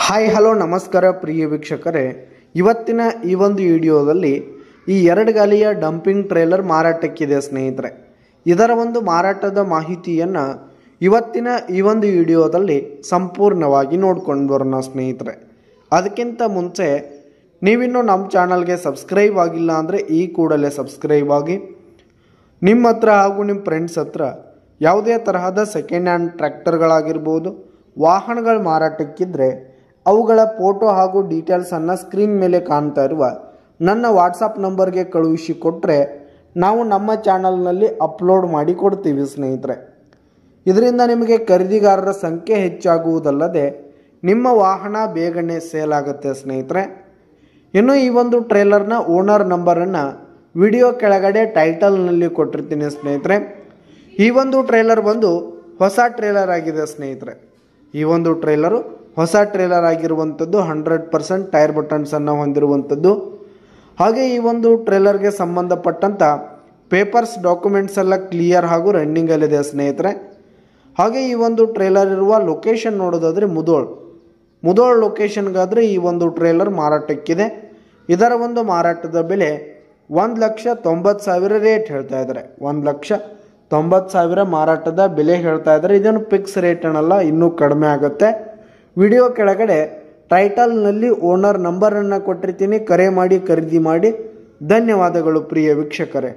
Hi hello ನಮಸ್ಕಾರ ಪ್ರಿಯ ವೀಕ್ಷಕರೇ, ಇವತ್ತಿನ ಈ ಒಂದು ವಿಡಿಯೋದಲ್ಲಿ ಈ 2 ಗಾಲಿಯ ಡಂಪಿಂಗ್ ಟ್ರೇಲರ್ ಮಾರಾಟಕ್ಕಿದೆ ಸ್ನೇಹಿತರೆ. ಇದರ ಒಂದು ಮಾರಾಟದ ಮಾಹಿತಿಯನ್ನು ಇವತ್ತಿನ ಈ ಒಂದು ವಿಡಿಯೋದಲ್ಲಿ ಸಂಪೂರ್ಣವಾಗಿ ನೋಡ್ಕೊಂಡು ಬರೋಣ ಸ್ನೇಹಿತರೆ. ಅದಕ್ಕಿಂತ ಮುಂಚೆ ನೀವಿನ್ನೂ ನಮ್ಮ ಚಾನಲ್ಗೆ ಸಬ್ಸ್ಕ್ರೈಬ್ ಆಗಿಲ್ಲ ಅಂದರೆ ಈ ಕೂಡಲೇ ಸಬ್ಸ್ಕ್ರೈಬ್ ಆಗಿ. ನಿಮ್ಮ ಹತ್ರ ಹಾಗೂ ನಿಮ್ಮ ಫ್ರೆಂಡ್ಸ್ ಹತ್ರ ಯಾವುದೇ ತರಹದ ಸೆಕೆಂಡ್ ಹ್ಯಾಂಡ್ ಟ್ರ್ಯಾಕ್ಟರ್ಗಳಾಗಿರ್ಬೋದು, ವಾಹನಗಳ ಮಾರಾಟಕ್ಕಿದ್ರೆ ಅವುಗಳ ಫೋಟೋ ಹಾಗೂ ಡೀಟೇಲ್ಸನ್ನು ಸ್ಕ್ರೀನ್ ಮೇಲೆ ಕಾಣ್ತಾ ಇರುವ ನನ್ನ ವಾಟ್ಸಪ್ ನಂಬರ್ಗೆ ಕಳುಹಿಸಿ ಕೊಟ್ಟರೆ ನಾವು ನಮ್ಮ ಚಾನಲ್ನಲ್ಲಿ ಅಪ್ಲೋಡ್ ಮಾಡಿ ಕೊಡ್ತೀವಿ ಸ್ನೇಹಿತರೆ. ಇದರಿಂದ ನಿಮಗೆ ಖರೀದಿಗಾರರ ಸಂಖ್ಯೆ ಹೆಚ್ಚಾಗುವುದಲ್ಲದೆ ನಿಮ್ಮ ವಾಹನ ಬೇಗನೆ ಸೇಲ್ ಆಗುತ್ತೆ ಸ್ನೇಹಿತರೆ. ಇನ್ನು ಈ ಒಂದು ಟ್ರೇಲರ್ನ ಓನರ್ ನಂಬರನ್ನು ವಿಡಿಯೋ ಕೆಳಗಡೆ ಟೈಟಲ್ನಲ್ಲಿ ಕೊಟ್ಟಿರ್ತೀನಿ ಸ್ನೇಹಿತರೆ. ಈ ಒಂದು ಟ್ರೇಲರ್ ಬಂದು ಹೊಸ ಟ್ರೇಲರ್ ಆಗಿದೆ ಸ್ನೇಹಿತರೆ. ಈ ಒಂದು ಟ್ರೇಲರು ಹೊಸ ಟ್ರೇಲರ್ ಆಗಿರುವಂಥದ್ದು, 100% ಟೈರ್ ಬಟನ್ಸನ್ನು ಹೊಂದಿರುವಂಥದ್ದು. ಹಾಗೆ ಈ ಒಂದು ಟ್ರೇಲರ್ಗೆ ಸಂಬಂಧಪಟ್ಟಂಥ ಪೇಪರ್ಸ್ ಡಾಕ್ಯುಮೆಂಟ್ಸ್ ಎಲ್ಲ ಕ್ಲಿಯರ್ ಹಾಗೂ ರನ್ನಿಂಗಲ್ಲಿದೆ ಸ್ನೇಹಿತರೆ. ಹಾಗೆ ಈ ಒಂದು ಟ್ರೇಲರ್ ಇರುವ ಲೊಕೇಶನ್ ನೋಡೋದಾದರೆ ಮುದೋಳ್ ಲೊಕೇಶನ್ಗಾದರೆ ಈ ಒಂದು ಟ್ರೇಲರ್ ಮಾರಾಟಕ್ಕಿದೆ. ಇದರ ಒಂದು ಮಾರಾಟದ ಬೆಲೆ 1,90,000 ರೇಟ್ ಹೇಳ್ತಾ ಇದ್ದಾರೆ. 1,90,000 ಮಾರಾಟದ ಬೆಲೆ ಹೇಳ್ತಾ ಇದ್ದಾರೆ. ಇದನ್ನು ಫಿಕ್ಸ್ ರೇಟ್ ಅನ್ನಲ್ಲ, ಇನ್ನೂ ಕಡಿಮೆ ಆಗುತ್ತೆ. ವಿಡಿಯೋ ಕೆಳಗಡೆ ಟೈಟಲ್ನಲ್ಲಿ ಓನರ್ ನಂಬರನ್ನು ಕೊಟ್ಟಿರ್ತೀನಿ. ಕರೆ ಮಾಡಿ ಖರೀದಿ ಮಾಡಿ. ಧನ್ಯವಾದಗಳು ಪ್ರಿಯ ವೀಕ್ಷಕರೇ.